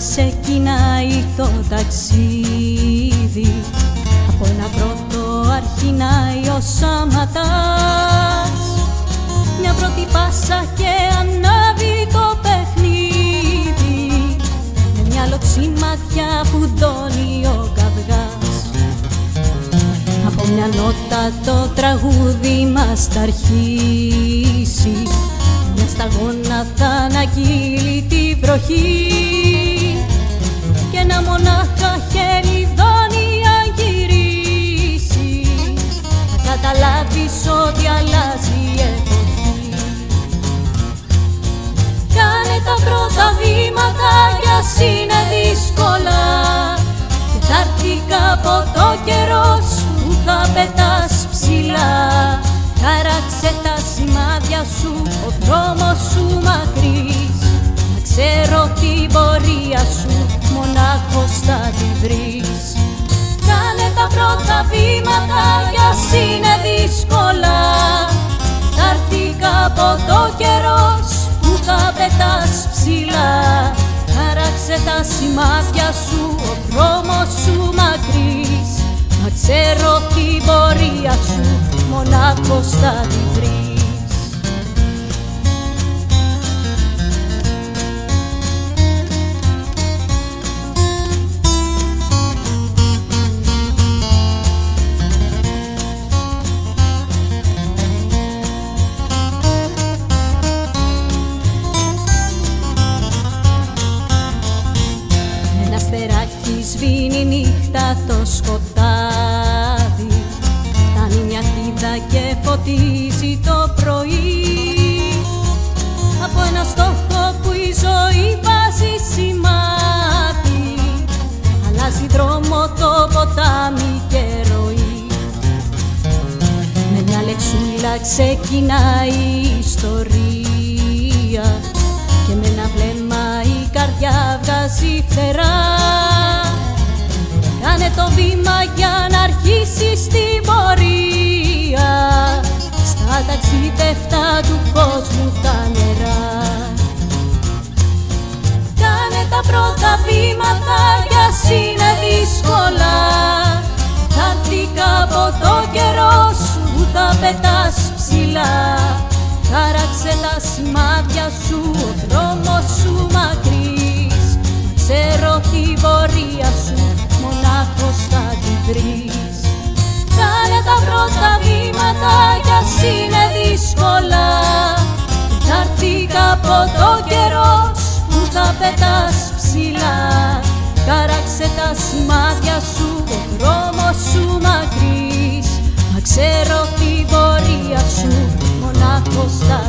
ξεκινάει το ταξίδι, από ένα πρώτο αρχινάει ο Σαματάς. Μια πρώτη πάσα και ανάβει το παιχνίδι, με μια λοξή ματιά φουντώνει ο καυγάς. Από μια νότα το τραγούδι μας θα αρχίσει, μια σταγόνα θα αναγγείλει τη βροχή, και ένα μονάχα χεριδόνι αν γυρίσει, θα καταλάβεις ότι αλλάζει η εποχή. Κάνε τα πρώτα βήματα κι ας είναι δύσκολα, και θα έρθει κάποτε ο καιρός που θα πετάς ψηλά. Χάραξε τα σημάδια σου, ο δρόμος σου μακρύς, να ξέρω την πορεία σου, μονάχος θα τη βρεις. Κάνε τα πρώτα βήματα κι ας είναι δύσκολα, θα έρθει κάποτε ο καιρός που θα πετάς ψηλά. Χάραξε τα σημάδια σου, ο δρόμος σου μακρύς, να ξέρω την πορεία σου, μονάχος θα τη βρεις. Ένα αστεράκι σβήνει νύχτα το σκοτάδι, φτάνει μια χτίδα και φωτίζει το πρωί. Από ένα στόχο που η ζωή βάζει σημάδι, αλλάζει δρόμο το ποτάμι και ροή. Με μια λεξούλα ξεκινάει η ιστορία, και με ένα βλέμμα η καρδιά βγάζει φτερά. Κάνε το βήμα για να αρχίσεις την πορεία, στα ταξίδευτα του κόσμου τα νερά. Κάνε τα πρώτα βήματα κι ας είναι δύσκολα, θα έρθει κάποτε ο καιρός που θα πετάς ψηλά. Χάραξε τα σημάδια σου, ο δρόμος σου μακρύς, να ξέρω την πορεία σου, μονάχος θα την βρεις. Κάνε τα πρώτα βήματα κι ας είναι δύσκολα, θα έρθει κάποτε ο καιρός που θα πετάς ψηλά. Χάραξε τα σημάδια σου, ο δρόμος σου μακρύς, να ξέρω την πορεία σου, μονάχος θα